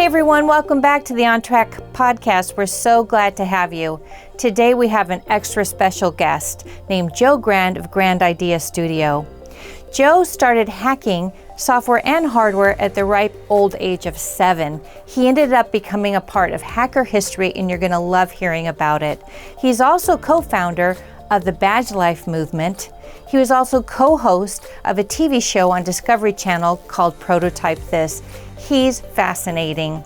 Hey everyone, welcome back to the OnTrack podcast. We're so glad to have you. Today we have an extra special guest named Joe Grand of Grand Idea Studio. Joe started hacking software and hardware at the ripe old age of 7. He ended up becoming a part of hacker history, and you're going to love hearing about it. He's also co-founder of the Badgelife movement. He was also co-host of a TV show on Discovery Channel called Prototype This. He's fascinating.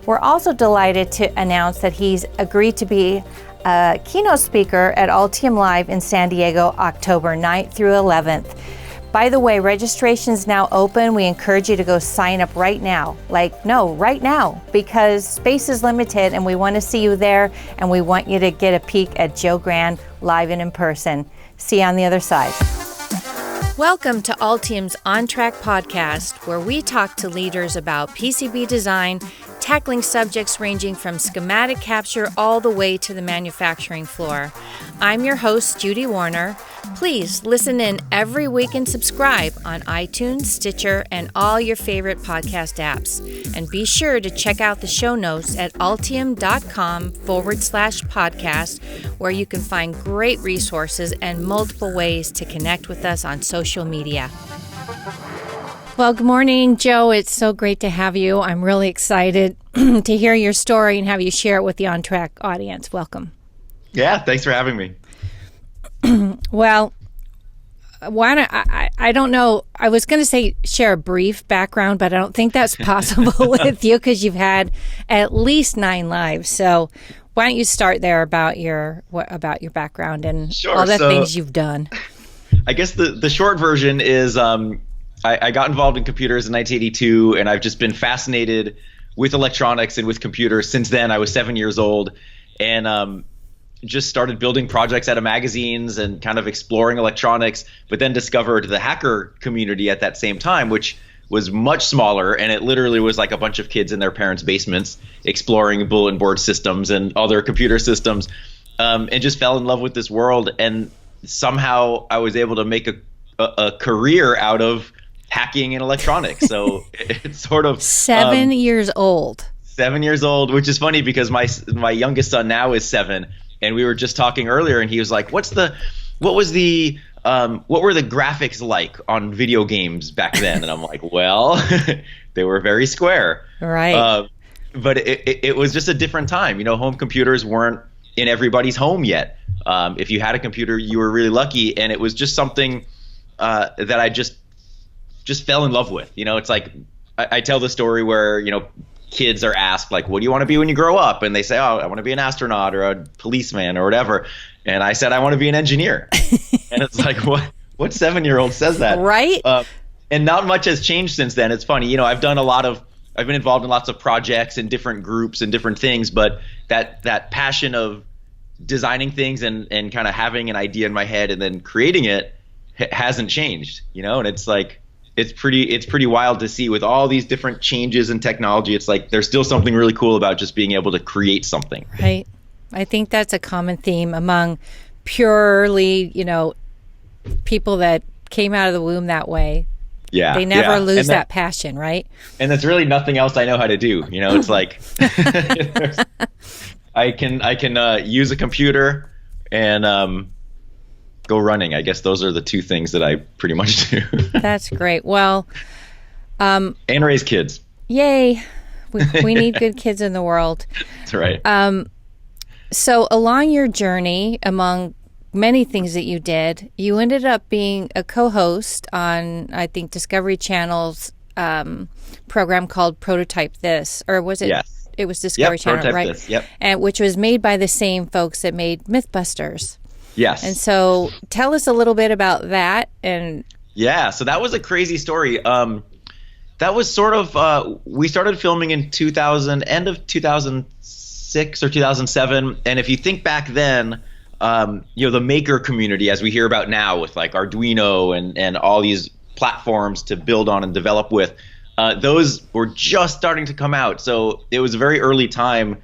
We're also delighted to announce that he's agreed to be a keynote speaker at AltiumLive in San Diego, October 9th through 11th. By the way, registration's now open. We encourage you to go sign up right now. Right now, because space is limited and we want to see you there, and we want you to get a peek at Joe Grand live and in person. See you on the other side. Welcome to Altium's OnTrack podcast, where we talk to leaders about PCB design, tackling subjects ranging from schematic capture all the way to the manufacturing floor. I'm your host, Judy Warner. Please listen in every week and subscribe on iTunes, Stitcher, and all your favorite podcast apps. And be sure to check out the show notes at altium.com/podcast, where you can find great resources and multiple ways to connect with us on social media. Well, good morning, Joe. It's so great to have you. I'm really excited to hear your story and have you share it with the OnTrack audience. Welcome. Yeah, thanks for having me. Well, why don't I don't know. I was going to say share a brief background, but I don't think that's possible with you because you've had at least 9 lives. So why don't you start there about your background and all the things you've done? I guess the short version is I got involved in computers in 1982, and I've just been fascinated with electronics and with computers since then. I was 7 years old, and just started building projects out of magazines and kind of exploring electronics, but then discovered the hacker community at that same time, which was much smaller, and it literally was like a bunch of kids in their parents' basements exploring bulletin board systems and other computer systems, and just fell in love with this world. And somehow I was able to make a career out of hacking and electronics. So it's sort of 7 years old. 7 years old, which is funny because my youngest son now is 7, and we were just talking earlier, and he was like, what were the graphics like on video games back then? And I'm like, well, they were very square. Right. But it was just a different time. You know, home computers weren't in everybody's home yet. If you had a computer, you were really lucky, and it was just something that I just fell in love with. You know, it's like I tell the story where, you know, kids are asked, like, what do you want to be when you grow up? And they say, oh, I want to be an astronaut or a policeman or whatever. And I said, I want to be an engineer. And it's like, what 7-year-old says that? Right. And not much has changed since then. It's funny. You know, I've been involved in lots of projects and different groups and different things, but that passion of designing things and kind of having an idea in my head and then creating it hasn't changed, you know? And it's like, it's pretty wild to see with all these different changes in technology. It's like there's still something really cool about just being able to create something. Right. I think that's a common theme among purely, you know, people that came out of the womb that way. Yeah. They never lose that passion, right? And there's really nothing else I know how to do. You know, it's like I can use a computer and go running. I guess those are the two things that I pretty much do. That's great. Well, and raise kids. Yay. We need good kids in the world. That's right. So along your journey, among many things that you did, you ended up being a co-host on, I think, Discovery Channel's program called Prototype This, or was it? Yes. It was Discovery Channel, Prototype right? This. Yep. And which was made by the same folks that made Mythbusters. Yes. And so tell us a little bit about that. And yeah, so that was a crazy story. That was sort of, we started filming in end of 2006 or 2007. And if you think back then, you know, the maker community, as we hear about now with like Arduino and all these platforms to build on and develop with, those were just starting to come out. So it was a very early time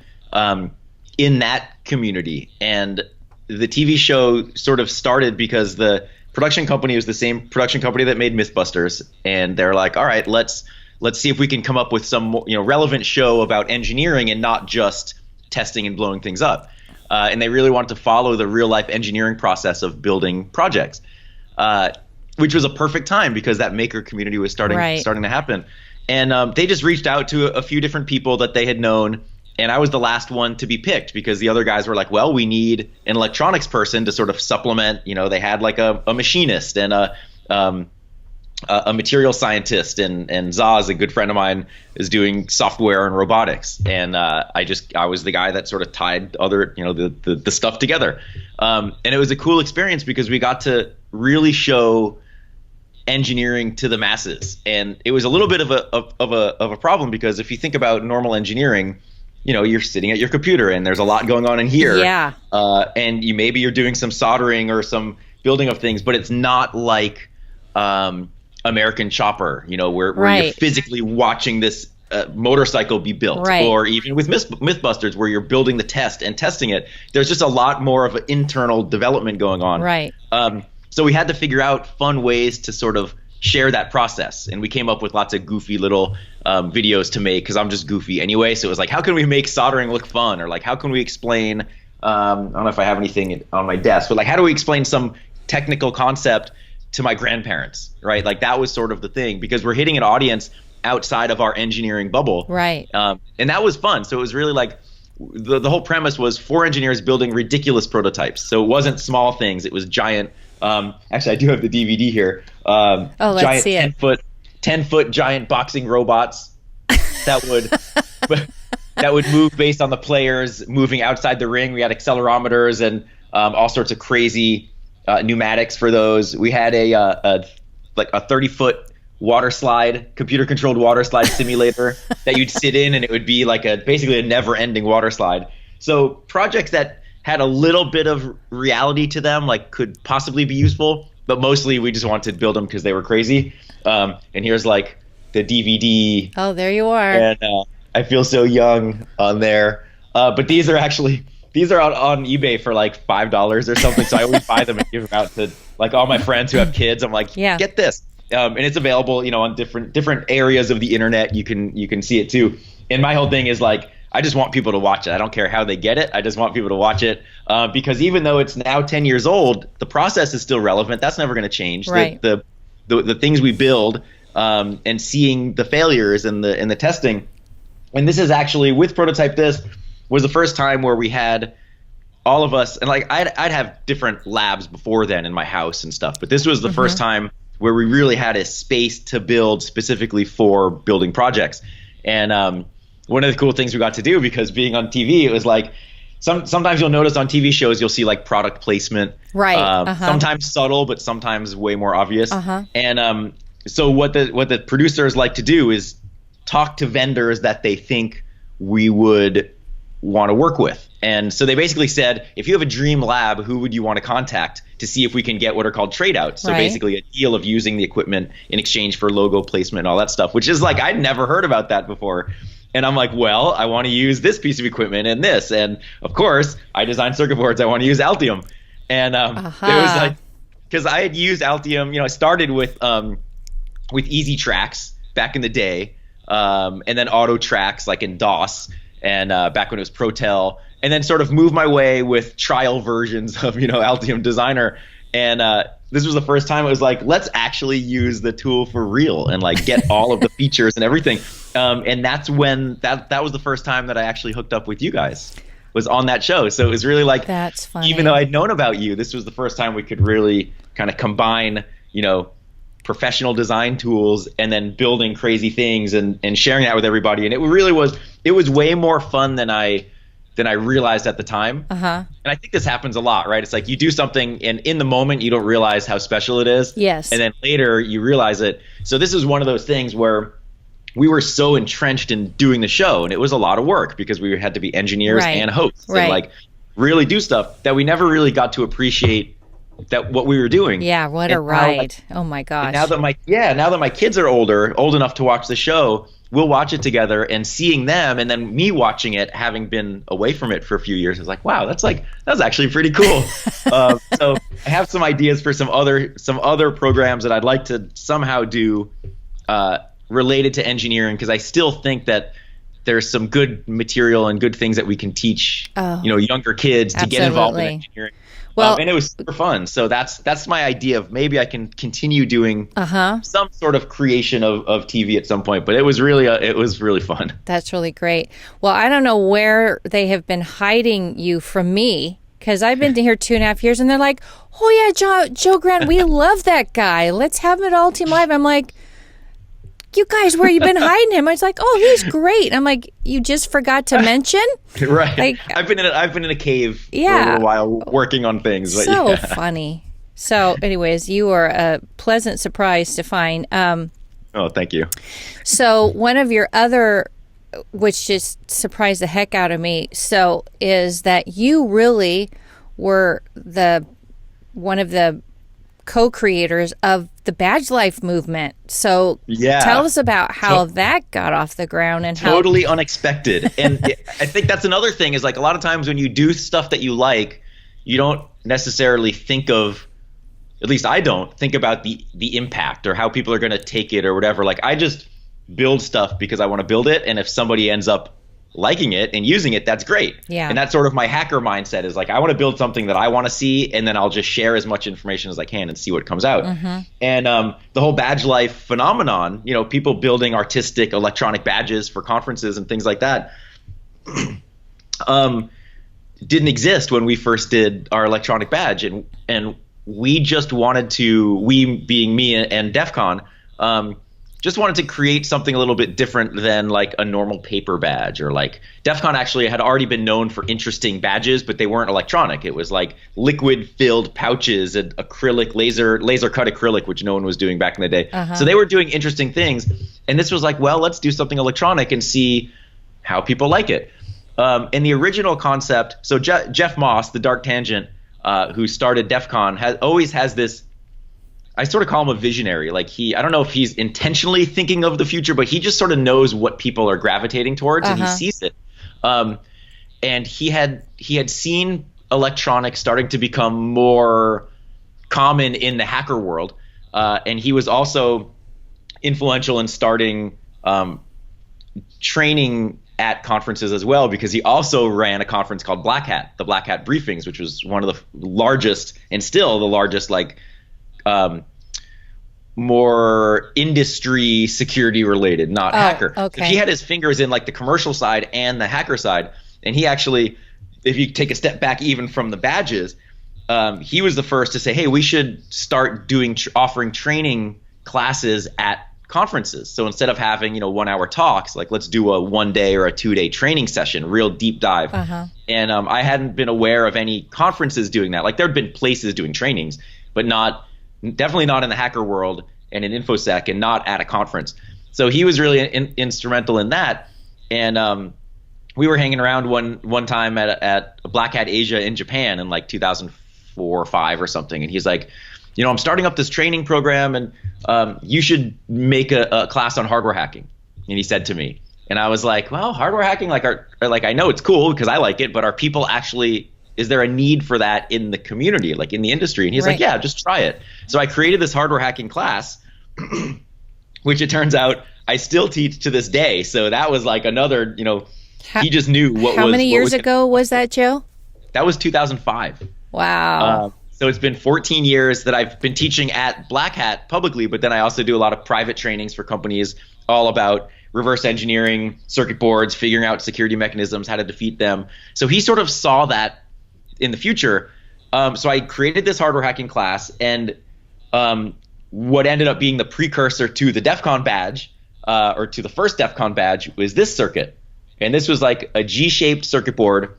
in that community. And the TV show sort of started because the production company was the same production company that made Mythbusters, and they're like, all right, let's let's see if we can come up with some relevant show about engineering and not just testing and blowing things up. And they really wanted to follow the real life engineering process of building projects, which was a perfect time because that maker community was starting to happen. And they just reached out to a few different people that they had known. And I was the last one to be picked because the other guys were like, well, we need an electronics person to sort of supplement. They had like a machinist and a material scientist, and Zaz, a good friend of mine, is doing software and robotics. And I was the guy that sort of tied other, the stuff together. And it was a cool experience because we got to really show engineering to the masses. And it was a little bit of a problem because if you think about normal engineering, you're sitting at your computer and there's a lot going on in here. Yeah. And maybe you're doing some soldering or some building of things, but it's not like American Chopper, where you're physically watching this motorcycle be built, or even with Mythbusters where you're building the test and testing it. There's just a lot more of an internal development going on. Right. So we had to figure out fun ways to sort of share that process, and we came up with lots of goofy little videos to make because I'm just goofy anyway. So it was like, how can we make soldering look fun, or like how can we explain? I don't know if I have anything on my desk, but like how do we explain some technical concept to my grandparents, right? Like that was sort of the thing because we're hitting an audience outside of our engineering bubble, right? And that was fun. So it was really like the whole premise was 4 engineers building ridiculous prototypes. So it wasn't small things; it was giant. Actually, I do have the DVD here. Let's giant see it. 10-foot giant boxing robots that would move based on the players moving outside the ring. We had accelerometers and all sorts of crazy pneumatics for those. We had a 30-foot water slide, computer controlled water slide simulator that you'd sit in, and it would be like basically a never-ending water slide. So projects that had a little bit of reality to them, like could possibly be useful, but mostly we just wanted to build them because they were crazy. And here's like the DVD. Oh, there you are. And I feel so young on there. But these are out on eBay for like $5 or something. So I always buy them and give them out to like all my friends who have kids. I'm like, get this. And it's available, on different areas of the internet. You can see it too. And my whole thing is like, I just want people to watch it. I don't care how they get it. I just want people to watch it because even though it's now 10 years old, the process is still relevant. That's never going to change. Right. The things we build and seeing the failures and the testing. And this is actually with Prototype This was the first time where we had all of us, and like I'd have different labs before then in my house and stuff, but this was the first time where we really had a space to build specifically for building projects. And one of the cool things we got to do, because being on TV, it was like sometimes you'll notice on TV shows you'll see like product placement, right? Sometimes subtle, but sometimes way more obvious. And so what the producers like to do is talk to vendors that they think we would want to work with. And so they basically said, if you have a dream lab, who would you want to contact to see if we can get what are called trade outs? So basically a deal of using the equipment in exchange for logo placement and all that stuff, which is like, I'd never heard about that before. And I'm like, well, I want to use this piece of equipment and this. And of course, I design circuit boards. I want to use Altium. And it was like, because I had used Altium, I started with Easy Tracks back in the day, and then Auto Tracks like in DOS, and back when it was Protel, and then sort of moved my way with trial versions of Altium Designer. And this was the first time it was like, let's actually use the tool for real and like get all of the features and everything. And that's when that was the first time that I actually hooked up with you guys, was on that show. So it was really like, that's funny. Even though I'd known about you, this was the first time we could really kind of combine, professional design tools and then building crazy things and sharing that with everybody. And it was way more fun than I realized at the time. And I think this happens a lot, right? It's like you do something and in the moment you don't realize how special it is. Yes. And then later you realize it. So this is one of those things where we were so entrenched in doing the show, and it was a lot of work because we had to be engineers and hosts and like really do stuff that we never really got to appreciate that what we were doing. Yeah, what a ride. Oh my gosh. Now that my kids are old enough to watch the show, we'll watch it together, and seeing them and then me watching it, having been away from it for a few years, is like, wow, that's actually pretty cool. So I have some ideas for some other programs that I'd like to somehow do related to engineering, because I still think that there's some good material and good things that we can teach, younger kids to get involved in engineering. Well, and it was super fun. So that's my idea of maybe I can continue doing some sort of creation of TV at some point. But it was really fun. That's really great. Well, I don't know where they have been hiding you from me, because I've been here 2.5 years, and they're like, "Oh yeah, Joe Grant, we love that guy. Let's have him at AltiumLive." I'm like, "You guys, where you been hiding him?" I was like, "Oh, he's great." I'm like, "You just forgot to mention?" Right. Like, I've been in a cave for a little while working on things. But so funny. So, anyways, you were a pleasant surprise to find. Oh, thank you. So, one of your other, which just surprised the heck out of me, is that you really were one of the co-creators of the Badgelife movement. So tell us about how that got off the ground and totally unexpected. And I think that's another thing, is like a lot of times when you do stuff that you like, you don't necessarily think of, at least I don't think about the impact or how people are going to take it or whatever. Like, I just build stuff because I want to build it, and if somebody ends up liking it and using it, that's great. Yeah. And that's sort of my hacker mindset, is like, I want to build something that I want to see, and then I'll just share as much information as I can and see what comes out. And the whole Badgelife phenomenon, people building artistic electronic badges for conferences and things like that, didn't exist when we first did our electronic badge. And we just wanted to, we being me and Defcon, just wanted to create something a little bit different than like a normal paper badge. Or like, Defcon actually had already been known for interesting badges, but they weren't electronic. It was like liquid filled pouches and acrylic, laser cut acrylic, which no one was doing back in the day. So they were doing interesting things. And this was like, well, let's do something electronic and see how people like it. And the original concept, so Jeff Moss, the Dark Tangent, who started Defcon, always has this, I sort of call him a visionary. Like, I don't know if he's intentionally thinking of the future, but he just sort of knows what people are gravitating towards, and he sees it. And he had seen electronics starting to become more common in the hacker world. And he was also influential in starting training at conferences as well, because he also ran a conference called Black Hat, the Black Hat Briefings, which was one of the largest, and still the largest, like, more industry security related, not hacker. Okay. So he had his fingers in like the commercial side and the hacker side. And he actually, if you take a step back even from the badges, he was the first to say, hey, we should start offering training classes at conferences. So instead of having 1 hour talks, like, let's do a 1 day or a 2 day training session, real deep dive. And I hadn't been aware of any conferences doing that. Like, there'd been places doing trainings, but definitely not in the hacker world and in InfoSec, and not at a conference. So he was really instrumental in that. And we were hanging around one time at Black Hat Asia in Japan in like 2004 or 5 or something. And he's like, I'm starting up this training program, and you should make a class on hardware hacking. And he said to me, and I was like, well, hardware hacking, like I know it's cool because I like it, but are people actually, is there a need for that in the community, like in the industry? And he's like, yeah, just try it. So I created this hardware hacking class, which it turns out I still teach to this day. So that was like another, he just knew what was. How many years ago was that, Joe? That was 2005. Wow. So it's been 14 years that I've been teaching at Black Hat publicly, but then I also do a lot of private trainings for companies all about reverse engineering circuit boards, figuring out security mechanisms, how to defeat them. So he sort of saw that in the future. So I created this hardware hacking class, and what ended up being the precursor to the Defcon badge, or to the first Defcon badge, was this circuit. And this was like a G-shaped circuit board,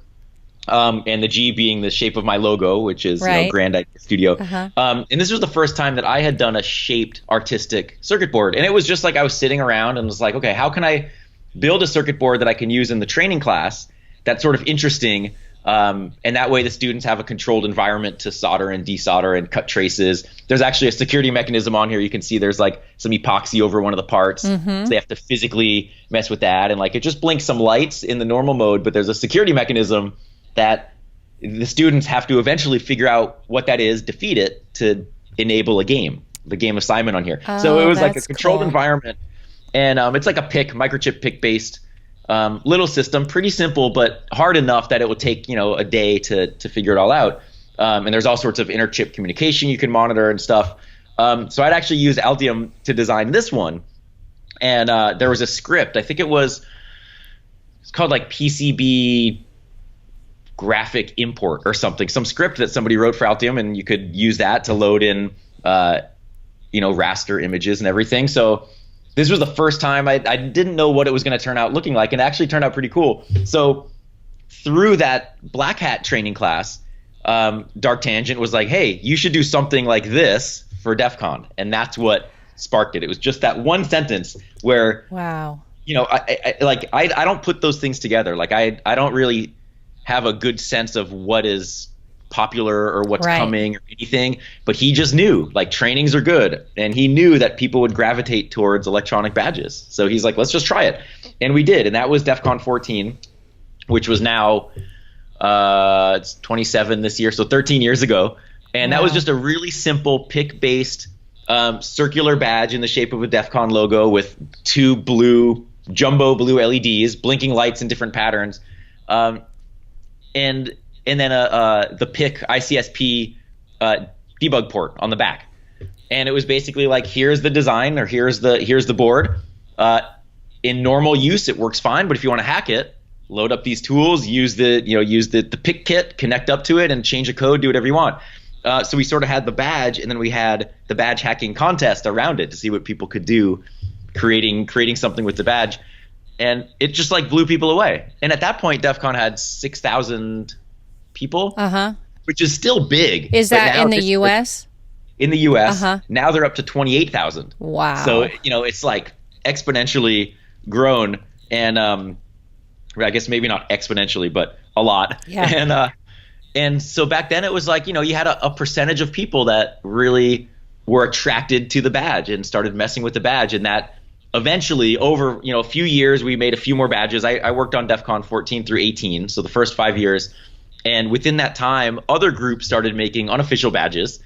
and the G being the shape of my logo, which is Grand Idea Studio. And this was the first time that I had done a shaped artistic circuit board. And it was just like I was sitting around and was like, okay, how can I build a circuit board that I can use in the training class that's sort of interesting, and that way the students have a controlled environment to solder and desolder and cut traces. There's actually a security mechanism on here. You can see there's like some epoxy over one of the parts. So they have to physically mess with that. And like, it just blinks some lights in the normal mode, but there's a security mechanism that the students have to eventually figure out what that is, defeat it to enable a game, the game of Simon on here. So it was like a controlled environment. And it's like a microchip PIC based little system, pretty simple, but hard enough that it will take, a day to figure it all out. And there's all sorts of inter-chip communication you can monitor and stuff. So I'd actually use Altium to design this one. And there was a script, I think it's called like PCB graphic import or something, some script that somebody wrote for Altium, and you could use that to load in, raster images and everything. So this was the first time I didn't know what it was going to turn out looking like, and it actually turned out pretty cool. So through that Black Hat training class, Dark Tangent was like, hey, you should do something like this for DEF CON. And that's what sparked it. It was just that one sentence where, wow, I don't put those things together. Like I don't really have a good sense of what is popular or what's coming or anything, but he just knew like trainings are good, and he knew that people would gravitate towards electronic badges. So he's like, let's just try it. And we did. And that was DEF CON 14, which was now it's 27 this year, so 13 years ago. And that was just a really simple PIC based circular badge in the shape of a DEF CON logo with two jumbo blue LEDs, blinking lights in different patterns, and then the PIC ICSP debug port on the back. And it was basically like, here's the design, or here's the board. In normal use, it works fine, but if you want to hack it, load up these tools, use the PIC kit, connect up to it, and change the code, do whatever you want. So we sort of had the badge, and then we had the badge hacking contest around it to see what people could do, creating something with the badge. And it just like blew people away. And at that point, DEF CON had 6,000 people, which is still big. Is that in the U.S.? In the U.S. Now they're up to 28,000. Wow. So, it's like exponentially grown. And I guess maybe not exponentially, but a lot. Yeah. And so back then it was like, you had a percentage of people that really were attracted to the badge and started messing with the badge. And that eventually over, a few years, we made a few more badges. I worked on DEF CON 14 through 18, so the first 5 years. And within that time, other groups started making unofficial badges.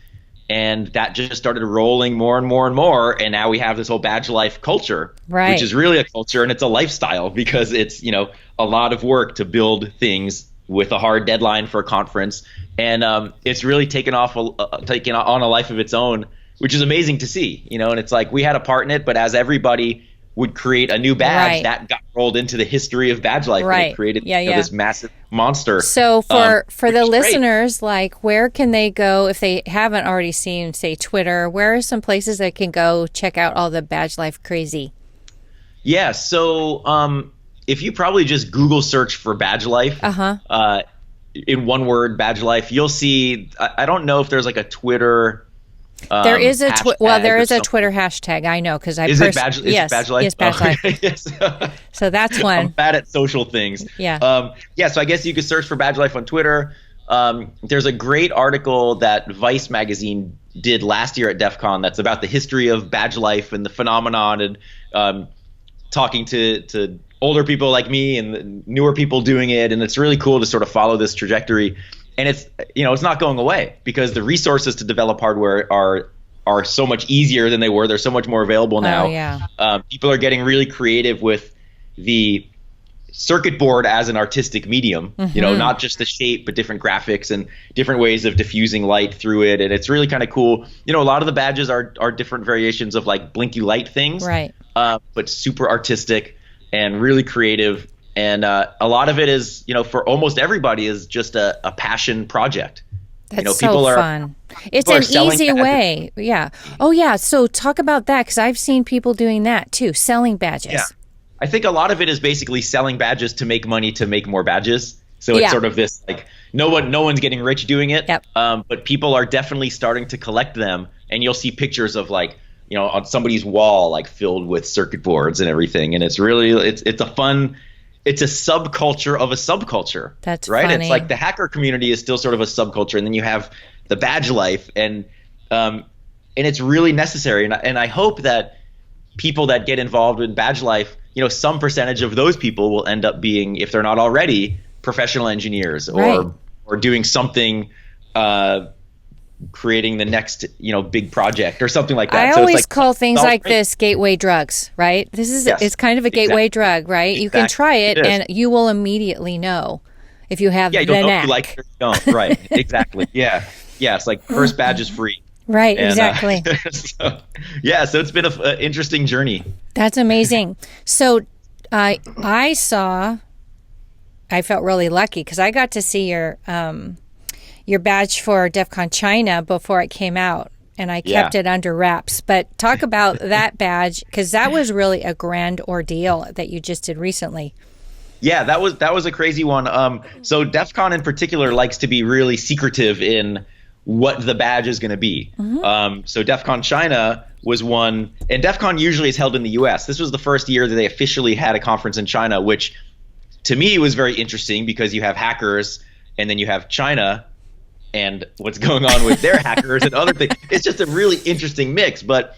And that just started rolling more and more and more. And now we have this whole badge life culture, which is really a culture, and it's a lifestyle, because it's, a lot of work to build things with a hard deadline for a conference. And it's really taken on a life of its own, which is amazing to see, and it's like we had a part in it, but as everybody would create a new badge, that got rolled into the history of badge life, and it created this massive monster. So for the listeners, like, where can they go if they haven't already seen, say, Twitter? Where are some places they can go check out all the badge life crazy? Yeah, so if you probably just Google search for badge life, in one word, badge life, you'll see. I don't know if there's like a Twitter. There is a there is a Twitter hashtag. I know, because Is it badge life? Yes, badge life. Yes. So that's one. I'm bad at social things. Yeah. So I guess you could search for badge life on Twitter. There's a great article that Vice magazine did last year at DEF CON that's about the history of badge life and the phenomenon, and talking to older people like me and newer people doing it. And it's really cool to sort of follow this trajectory. And it's not going away, because the resources to develop hardware are so much easier than they were. They're so much more available now. Oh, yeah. People are getting really creative with the circuit board as an artistic medium, not just the shape, but different graphics and different ways of diffusing light through it. And it's really kind of cool. A lot of the badges are different variations of like blinky light things, but super artistic and really creative. And a lot of it is, for almost everybody, is just a passion project. That's so fun. It's an easy way. Yeah. Oh, yeah. So talk about that, because I've seen people doing that too, selling badges. Yeah. I think a lot of it is basically selling badges to make money to make more badges. So it's sort of this like no one's getting rich doing it. Yep. But people are definitely starting to collect them, and you'll see pictures of like, on somebody's wall, like filled with circuit boards and everything. And it's really it's a fun. It's a subculture of a subculture. That's right. Funny. It's like the hacker community is still sort of a subculture, and then you have the badge life, and it's really necessary. And I hope that people that get involved in badge life, some percentage of those people will end up being, if they're not already, professional engineers or doing something creating the next, big project or something like that. I So always it's call things like great. this gateway drugs, right? This is Yes, it's kind of a gateway exactly. drug, right? You can Exactly. try it It is. and you will immediately know if you have Yeah, the you'll know if you knack. like it or you don't. Right. Exactly. Yeah. Yeah. It's like first badge is free. Right, And exactly. so it's been an interesting journey. That's amazing. So I felt really lucky because I got to see your badge for Defcon China before it came out, and I kept it under wraps. But talk about that badge, because that was really a grand ordeal that you just did recently. Yeah, that was a crazy one. So DEF CON in particular likes to be really secretive in what the badge is going to be. So DEFCON China was one, and DEF CON usually is held in the US. This was the first year that they officially had a conference in China, which to me was very interesting because you have hackers and then you have China and what's going on with their hackers and other things. It's just a really interesting mix. But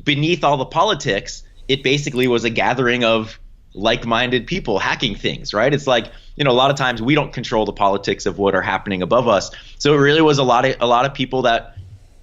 beneath all the politics, it basically was a gathering of like-minded people hacking things, right? It's like, a lot of times we don't control the politics of what are happening above us. So it really was a lot of people that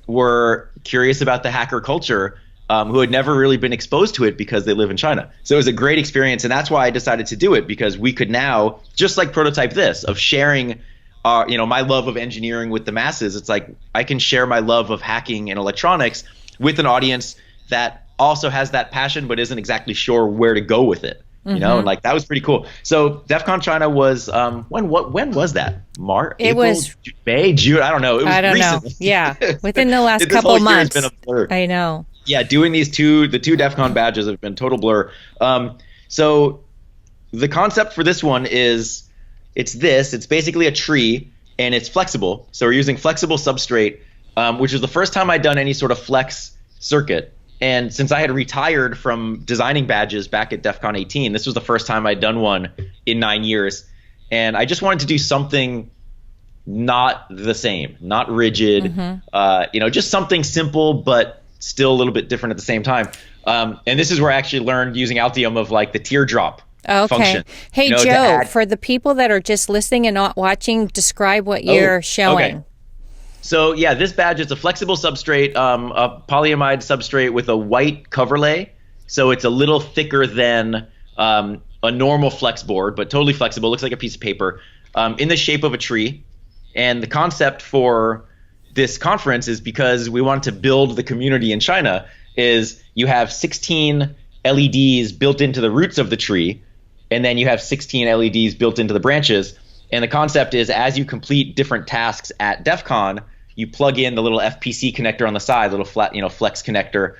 were curious about the hacker culture, who had never really been exposed to it because they live in China. So it was a great experience, and that's why I decided to do it, because we could now, just like Prototype This, of sharing my love of engineering with the masses. It's like I can share my love of hacking and electronics with an audience that also has that passion but isn't exactly sure where to go with it. And like that was pretty cool. So DEFCON China was when was that? March? It April, was May, June. I don't know. It was I don't know. recently. Yeah, within the last This couple whole of year has months. been a blur. I know. Yeah, doing the two DEF CON badges have been total blur. So the concept for this one is it's basically a tree and it's flexible. So we're using flexible substrate, which is the first time I'd done any sort of flex circuit. And since I had retired from designing badges back at DEF CON 18, this was the first time I'd done one in 9 years. And I just wanted to do something not the same, not rigid, just something simple, but still a little bit different at the same time. And this is where I actually learned using Altium of like the teardrop function. Hey, Joe, for the people that are just listening and not watching, describe what you're showing. Okay. So yeah, this badge is a flexible substrate, a polyamide substrate with a white coverlay. So it's a little thicker than a normal flex board, but totally flexible. Looks like a piece of paper, in the shape of a tree. And the concept for this conference is because we wanted to build the community in China. Is you have 16 LEDs built into the roots of the tree, and then you have 16 LEDs built into the branches. And the concept is as you complete different tasks at DEF CON, you plug in the little FPC connector on the side, little flat, flex connector,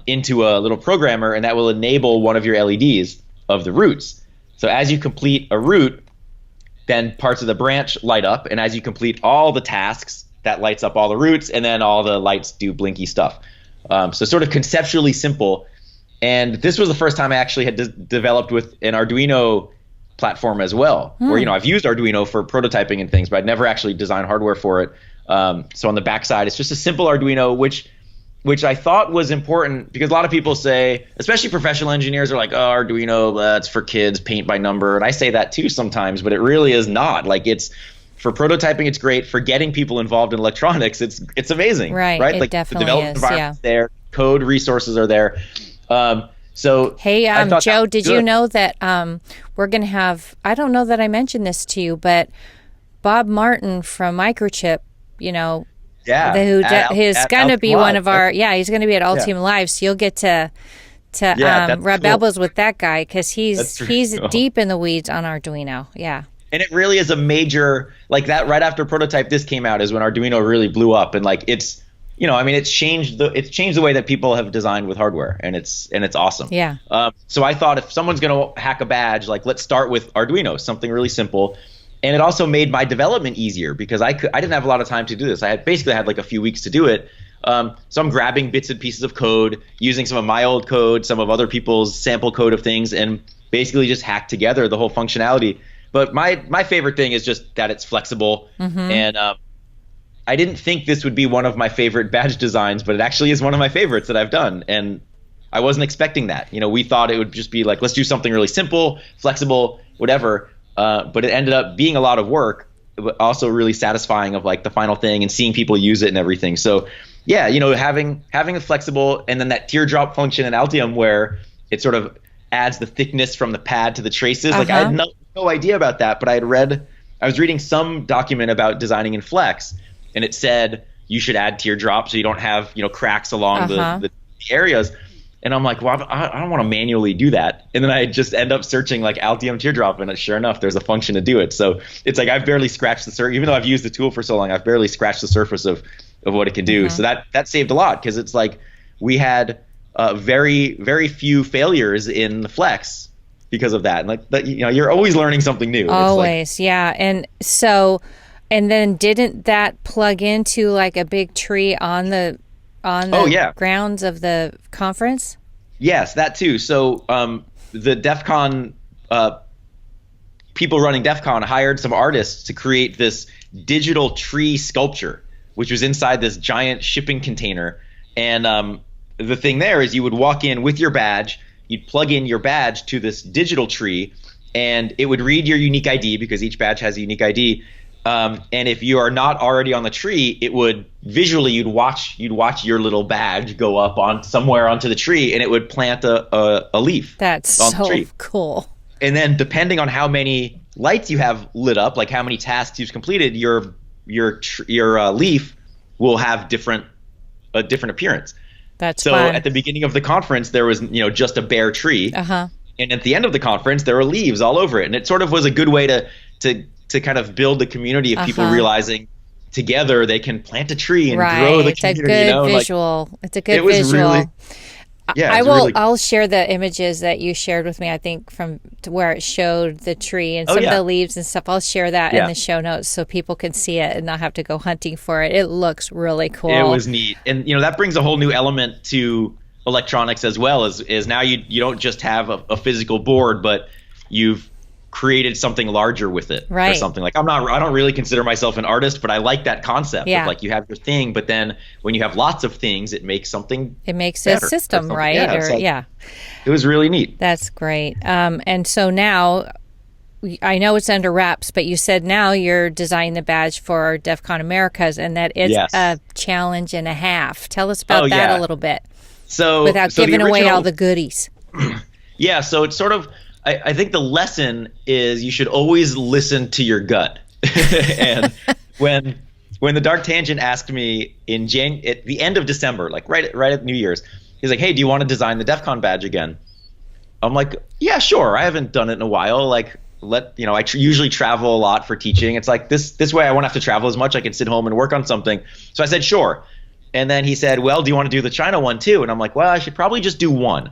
into a little programmer, and that will enable one of your LEDs of the roots. So as you complete a root, then parts of the branch light up, and as you complete all the tasks, that lights up all the roots, and then all the lights do blinky stuff. So sort of conceptually simple. And this was the first time I actually had developed with an Arduino platform as well, where I've used Arduino for prototyping and things, but I'd never actually designed hardware for it. So on the backside, it's just a simple Arduino, which I thought was important because a lot of people say, especially professional engineers, are like, oh, Arduino, that's for kids, paint by number. And I say that too sometimes, but it really is not. Like it's for prototyping, it's great. For getting people involved in electronics, it's amazing. Right. Right. It like definitely the development is. environment's there, code resources are there. So hey, Joe, did you know that we're going to have, I don't know that I mentioned this to you, but Bob Martin from Microchip, he's going to be one of our, he's going to be at AltiumLive, so you'll get to rub elbows with that guy because he's deep in the weeds on Arduino. Yeah. And it really is a major, like that right after Prototype This came out is when Arduino really blew up, and like it's changed the way that people have designed with hardware, and it's awesome. Yeah. So I thought if someone's going to hack a badge, like let's start with Arduino, something really simple. And it also made my development easier because I didn't have a lot of time to do this. I basically had like a few weeks to do it. So I'm grabbing bits and pieces of code, using some of my old code, some of other people's sample code of things, and basically just hack together the whole functionality. But my favorite thing is just that it's flexible. And I didn't think this would be one of my favorite badge designs, but it actually is one of my favorites that I've done. And I wasn't expecting that. We thought it would just be like, let's do something really simple, flexible, whatever. But it ended up being a lot of work, but also really satisfying of like the final thing and seeing people use it and everything. So yeah, having a flexible, and then that teardrop function in Altium where it sort of adds the thickness from the pad to the traces. Like I had no idea about that, but I was reading some document about designing in Flex, and it said you should add teardrops so you don't have cracks along the areas. And I'm like, well, I don't want to manually do that. And then I just end up searching like Altium teardrop, and sure enough, there's a function to do it. So it's like I've barely scratched the surface. Even though I've used the tool for so long, I've barely scratched the surface of what it can do. So that saved a lot, because it's like we had very, very few failures in the Flex because of that. And like that, you're always learning something new. Always, yeah. And so, and then didn't that plug into like a big tree on the grounds of the conference? Yes, that too. So the Defcon people running Defcon hired some artists to create this digital tree sculpture, which was inside this giant shipping container. And the thing there is you would walk in with your badge, you'd plug in your badge to this digital tree, and it would read your unique ID, because each badge has a unique ID. And if you are not already on the tree, it would visually you'd watch your little badge go up on somewhere onto the tree, and it would plant a leaf. That's on the tree. So cool. And then depending on how many lights you have lit up, like how many tasks you've completed, your leaf will have a different appearance. That's so fun. At the beginning of the conference, there was just a bare tree, and at the end of the conference, there were leaves all over it, and it sort of was a good way to kind of build a community of people realizing together they can plant a tree and grow the community. It's a good visual. It's a good visual. I'll share the images that you shared with me, I think, from where it showed the tree and some of the leaves and stuff. I'll share that in the show notes so people can see it and not have to go hunting for it. It looks really cool. It was neat. And that brings a whole new element to electronics as well, is now you don't just have a physical board, but you've created something larger with it, or something. Like I don't really consider myself an artist, but I like that concept of like you have your thing, but then when you have lots of things, it makes something. It makes a system, right? It was really neat. That's great. And so now, I know it's under wraps, but you said now you're designing the badge for DEFCON Americas, and that it's a challenge and a half. Tell us about that a little bit. So without giving away all the goodies. So it's sort of. I think the lesson is you should always listen to your gut. And when the Dark Tangent asked me at the end of December, like right at New Year's, he's like, "Hey, do you want to design the DEFCON badge again?" I'm like, "Yeah, sure. I haven't done it in a while. Like, I usually travel a lot for teaching. It's like this way I won't have to travel as much. I can sit home and work on something." So I said, "Sure." And then he said, "Well, do you want to do the China one too?" And I'm like, "Well, I should probably just do one.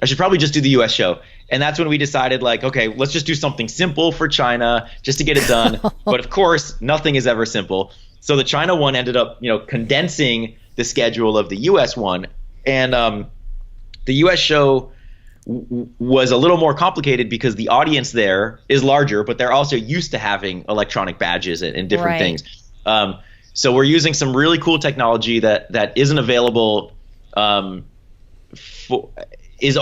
I should probably just do the US show." And that's when we decided, like, okay, let's just do something simple for China just to get it done. But of course, nothing is ever simple. So the China one ended up, condensing the schedule of the US one. And the US show was a little more complicated because the audience there is larger, but they're also used to having electronic badges and different things. So we're using some really cool technology that isn't available is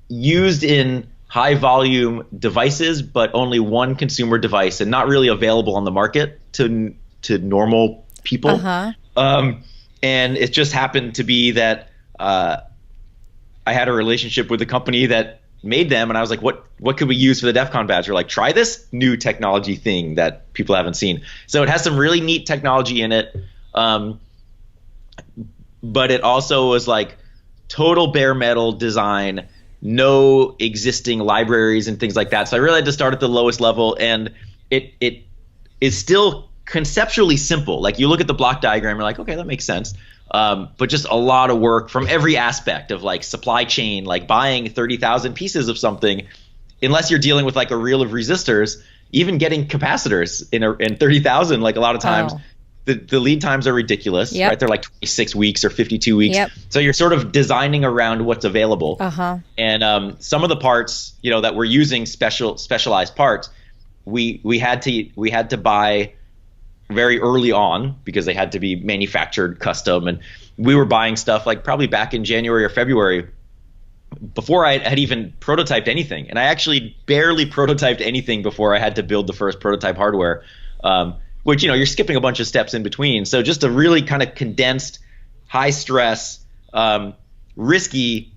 used in high volume devices, but only one consumer device, and not really available on the market to normal people. And it just happened to be that I had a relationship with a company that made them, and I was like, what could we use for the DEFCON badge? They're like, try this new technology thing that people haven't seen. So it has some really neat technology in it, but it also was like total bare metal design, no existing libraries and things like that. So I really had to start at the lowest level, and it is still conceptually simple. Like you look at the block diagram, you're like, okay, that makes sense. But just a lot of work from every aspect of like supply chain, like buying 30,000 pieces of something, unless you're dealing with like a reel of resistors, even getting capacitors in 30,000, like a lot of times. The lead times are ridiculous, right? They're like 26 weeks or 52 weeks. So you're sort of designing around what's available. And some of the parts, that we're using specialized parts, we had to buy very early on because they had to be manufactured custom. And we were buying stuff like probably back in January or February before I had even prototyped anything. And I actually barely prototyped anything before I had to build the first prototype hardware, which, you're skipping a bunch of steps in between. So just a really kind of condensed, high stress, risky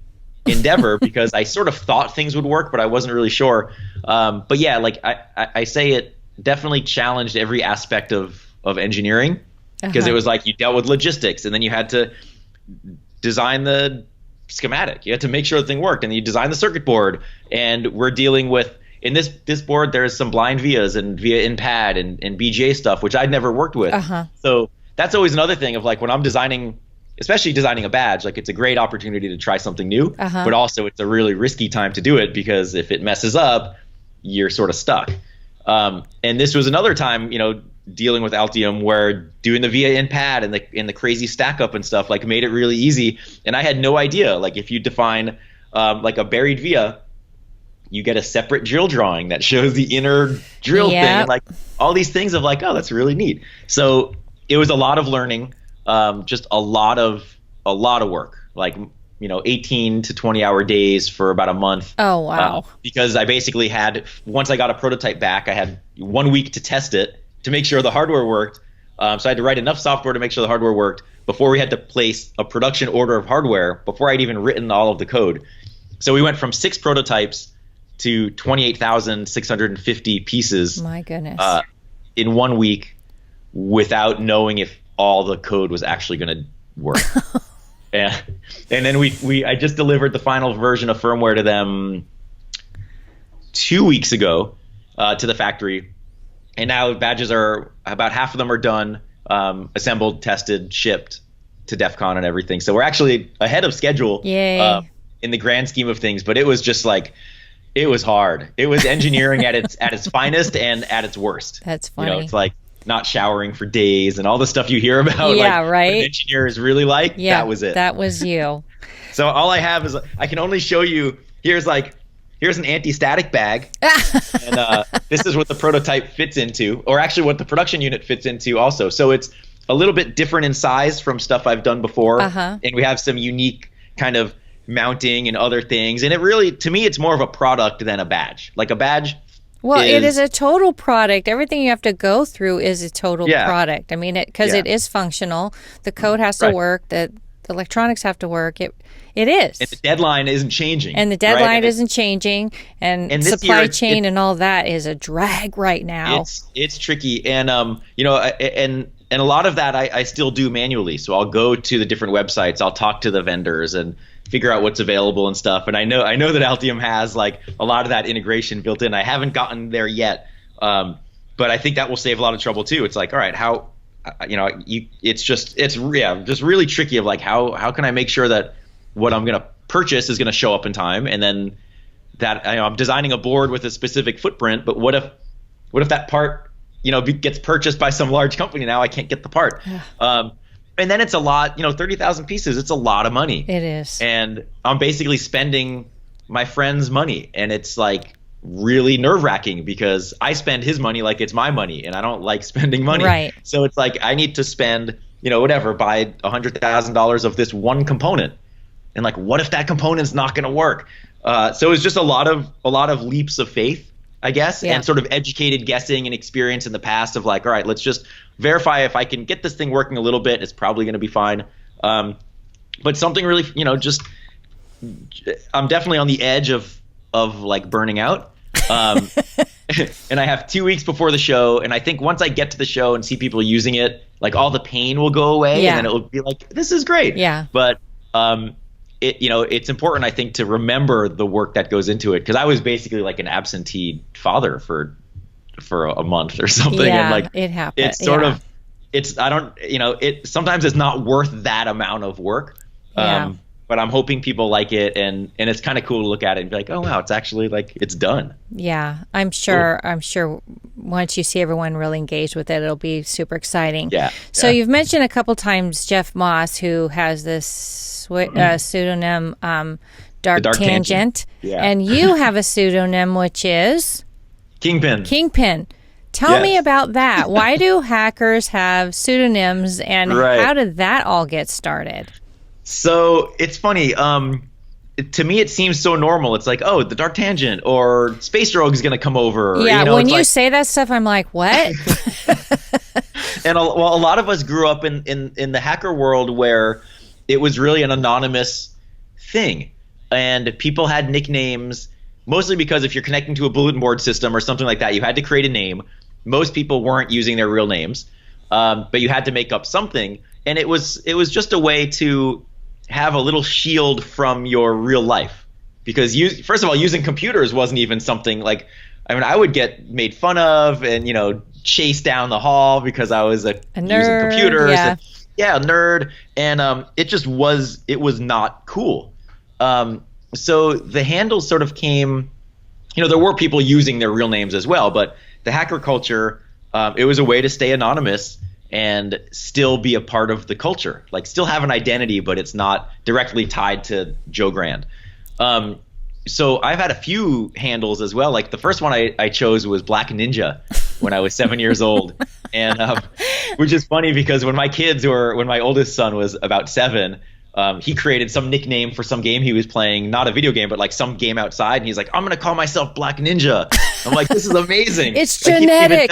endeavor because I sort of thought things would work, but I wasn't really sure. But yeah, like I say, it definitely challenged every aspect of engineering because it was like you dealt with logistics and then you had to design the schematic. You had to make sure the thing worked, and you design the circuit board. And we're dealing with, in this board, there's some blind vias and via in pad and BGA stuff, which I'd never worked with. So that's always another thing of like when I'm designing, especially designing a badge, like it's a great opportunity to try something new, but also it's a really risky time to do it because if it messes up, you're sort of stuck. And this was another time, dealing with Altium where doing the VIA in pad and the crazy stack up and stuff like made it really easy. And I had no idea, like if you define like a buried VIA, you get a separate drill drawing that shows the inner drill thing, and like all these things of like, oh, that's really neat. So it was a lot of learning, just a lot of work, like 18 to 20 hour days for about a month. Oh, wow. Because I basically had, once I got a prototype back, I had 1 week to test it to make sure the hardware worked. So I had to write enough software to make sure the hardware worked before we had to place a production order of hardware before I'd even written all of the code. So we went from 6 prototypes to 28,650 pieces. My goodness. In 1 week without knowing if all the code was actually going to work. And then I just delivered the final version of firmware to them 2 weeks ago to the factory. And now badges are about half of them are done, assembled, tested, shipped to Defcon and everything. So we're actually ahead of schedule in the grand scheme of things. But it was just like, it was hard. It was engineering at its finest and at its worst. That's funny. It's like not showering for days and all the stuff you hear about. Yeah, like, right. What an engineer is really like. Yeah, that was it. That was you. So all I have is I can only show you. Here's an anti-static bag, and this is what the prototype fits into, or actually what the production unit fits into also. So it's a little bit different in size from stuff I've done before, and we have some unique kind of mounting and other things. And it really, to me, it's more of a product than a badge. Like a badge. Well, it is a total product. Everything you have to go through is a total product. I mean, because it is functional. The code has to work. The electronics have to work. It is. And the deadline isn't changing. And the deadline isn't changing. And supply chain and all that is a drag right now. It's tricky. And, and a lot of that I still do manually. So I'll go to the different websites. I'll talk to the vendors and figure out what's available and stuff. And I know that Altium has like a lot of that integration built in. I haven't gotten there yet. But I think that will save a lot of trouble too. It's like, all right, how, it's just really tricky of like, how can I make sure that what I'm going to purchase is going to show up in time? And then that I'm designing a board with a specific footprint, but what if that part, gets purchased by some large company? Now I can't get the part. And then it's a lot, 30,000 pieces. It's a lot of money. It is. And I'm basically spending my friend's money. And it's like really nerve wracking because I spend his money like it's my money and I don't like spending money. Right. So it's like I need to spend, buy $100,000 of this one component. And like, what if that component's not going to work? So it's just a lot of leaps of faith, I guess, and sort of educated guessing and experience in the past of like, all right, let's just verify if I can get this thing working a little bit, it's probably going to be fine. But something really, I'm definitely on the edge of like burning out. And I have 2 weeks before the show. And I think once I get to the show and see people using it, like all the pain will go away and then it will be like, this is great. Yeah. But, it's important, I think, to remember the work that goes into it. Cause I was basically like an absentee father for a month or something. Yeah, and like, it happened. It's sort of, sometimes it's not worth that amount of work. But I'm hoping people like it, and it's kind of cool to look at it and be like, oh wow, it's actually like it's done. Yeah, I'm sure. Cool. I'm sure once you see everyone really engaged with it, it'll be super exciting. Yeah. So you've mentioned a couple times Jeff Moss, who has this pseudonym Dark Tangent, and you have a pseudonym which is Kingpin. Tell me about that. Why do hackers have pseudonyms, and how did that all get started? So it's funny. to me it seems so normal. It's like, oh, the Dark Tangent or Space Rogue is going to come over. Yeah, you know, when you say that stuff, I'm like, what? And a lot of us grew up in the hacker world where it was really an anonymous thing, and people had nicknames mostly because if you're connecting to a bulletin board system or something like that, you had to create a name. Most people weren't using their real names, but you had to make up something, and it was just a way to have a little shield from your real life. Because first of all, using computers wasn't even something like, I mean, I would get made fun of and, you know, chased down the hall because I was a nerd, using computers. Yeah. And, yeah, nerd. And it was not cool. So the handles sort of came, you know, there were people using their real names as well, but the hacker culture, it was a way to stay anonymous and still be a part of the culture, like still have an identity, but it's not directly tied to Joe Grand. So I've had a few handles as well. Like the first one I chose was Black Ninja when I was 7 years old. And which is funny because when my oldest son was about 7, he created some nickname for some game he was playing, not a video game, but like some game outside. And he's like, I'm going to call myself Black Ninja. I'm like, this is amazing. It's like, genetic.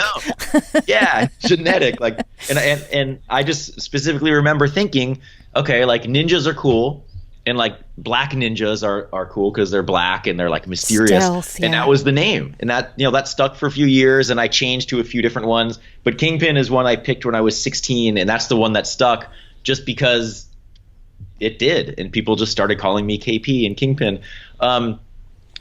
Yeah, genetic. Like, and I just specifically remember thinking, okay, like ninjas are cool. And like black ninjas are cool because they're black and they're like mysterious. Stealth, yeah. And that was the name. And that, you know, that stuck for a few years, and I changed to a few different ones. But Kingpin is one I picked when I was 16, and that's the one that stuck just because it did. And people just started calling me KP and Kingpin. And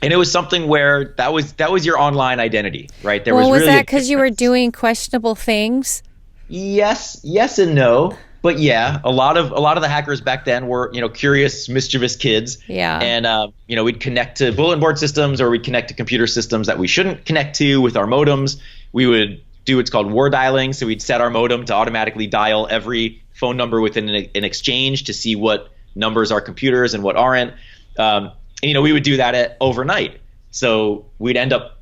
it was something where that was your online identity, right? There was really that because you were doing questionable things? Yes and no. But yeah, a lot of the hackers back then were, you know, curious, mischievous kids. Yeah. And you know, we'd connect to bulletin board systems, or we'd connect to computer systems that we shouldn't connect to with our modems. We would do what's called war dialing. So we'd set our modem to automatically dial every phone number within an exchange to see what numbers are computers and what aren't. And you know, we would do that overnight. So we'd end up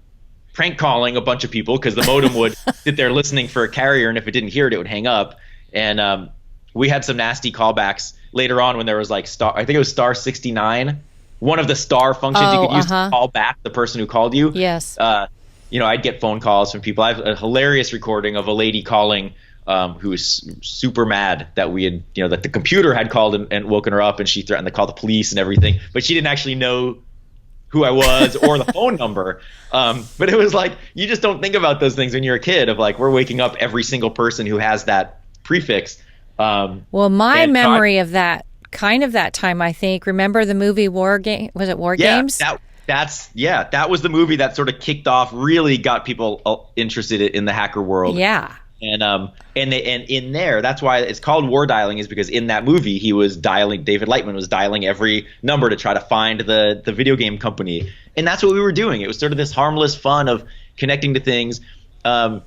prank calling a bunch of people because the modem would sit there listening for a carrier, and if it didn't hear it, it would hang up. And we had some nasty callbacks later on when there was like I think it was star 69, one of the star functions you could use to call back the person who called you. Yes. You know, I'd get phone calls from people. I have a hilarious recording of a lady calling who was super mad that we had, you know, that the computer had called and woken her up, and she threatened to call the police and everything, but she didn't actually know who I was or the phone number. But it was like, you just don't think about those things when you're a kid, of like, we're waking up every single person who has that prefix. Well, my memory of that time, I think, remember the movie War Game? Was it War Games? That was the movie that sort of kicked off, really got people interested in the hacker world. Yeah. And in there, that's why it's called war dialing, is because in that movie David Lightman was dialing every number to try to find the video game company. And that's what we were doing. It was sort of this harmless fun of connecting to things. And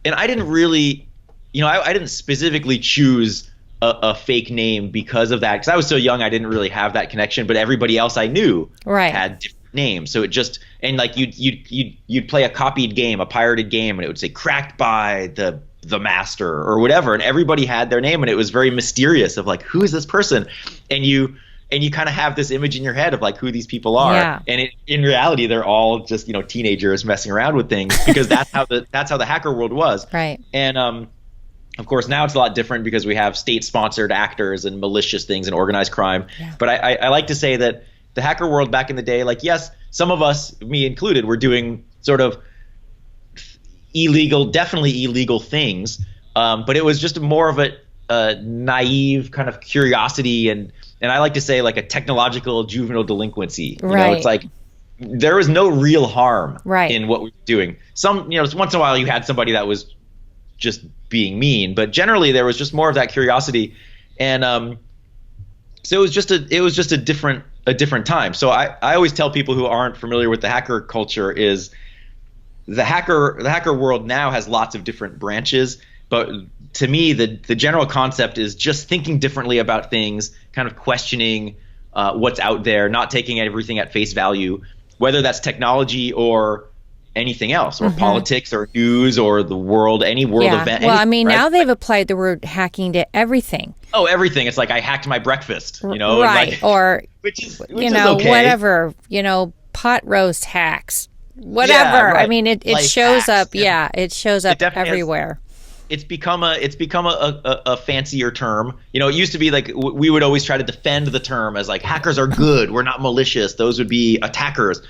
I didn't really, you know, I didn't specifically choose a fake name because of that, because I was so young, I didn't really have that connection, but everybody else I knew had different names. So it just, and like you'd play a copied game, a pirated game, and it would say cracked by the master or whatever, and everybody had their name, and it was very mysterious of like, who is this person? And you kind of have this image in your head of like who these people are. Yeah. And in reality, they're all just, you know, teenagers messing around with things, because that's how the hacker world was. Right. And of course, now it's a lot different because we have state-sponsored actors and malicious things and organized crime. Yeah. But I like to say that the hacker world back in the day, like, yes, some of us, me included, were doing sort of definitely illegal things. But it was just more of a naive kind of curiosity, and I like to say like a technological juvenile delinquency. You know, it's like there was no real harm in what we were doing. Some, you know, once in a while you had somebody that was just being mean, but generally there was just more of that curiosity. And so it was just a different time. So I always tell people who aren't familiar with the hacker culture is the hacker world now has lots of different branches, but to me the general concept is just thinking differently about things, kind of questioning what's out there, not taking everything at face value, whether that's technology or anything else, or politics, or news, or the world, any world event. Well, anything, I mean, right? now they've applied the word hacking to everything. Oh, everything. It's like I hacked my breakfast, Right. like, or, which is okay. whatever, pot roast hacks, whatever. Yeah, right. I mean, it shows hacks. up. Yeah, it shows up everywhere. It's become a fancier term. It used to be like we would always try to defend the term as like hackers are good. We're not malicious. Those would be attackers.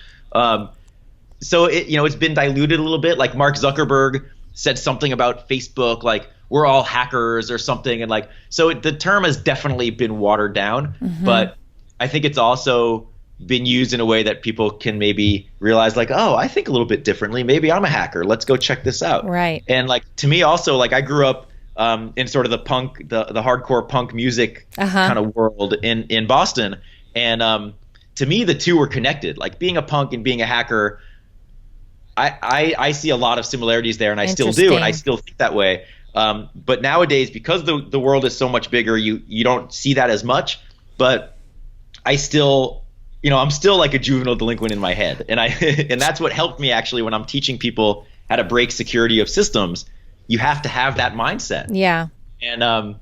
So it's been diluted a little bit. Like Mark Zuckerberg said something about Facebook, like we're all hackers or something, and like so the term has definitely been watered down. But I think it's also been used in a way that people can maybe realize like, oh, I think a little bit differently. Maybe I'm a hacker. Let's go check this out. Right. And like to me also, like I grew up in sort of the punk, the hardcore punk music kind of world in Boston, and to me the two were connected. Like being a punk and being a hacker, I see a lot of similarities there, and I still do, and I still think that way. But nowadays, because the world is so much bigger, you don't see that as much. But I still, I'm still like a juvenile delinquent in my head, and and that's what helped me actually when I'm teaching people how to break security of systems. You have to have that mindset. Yeah. And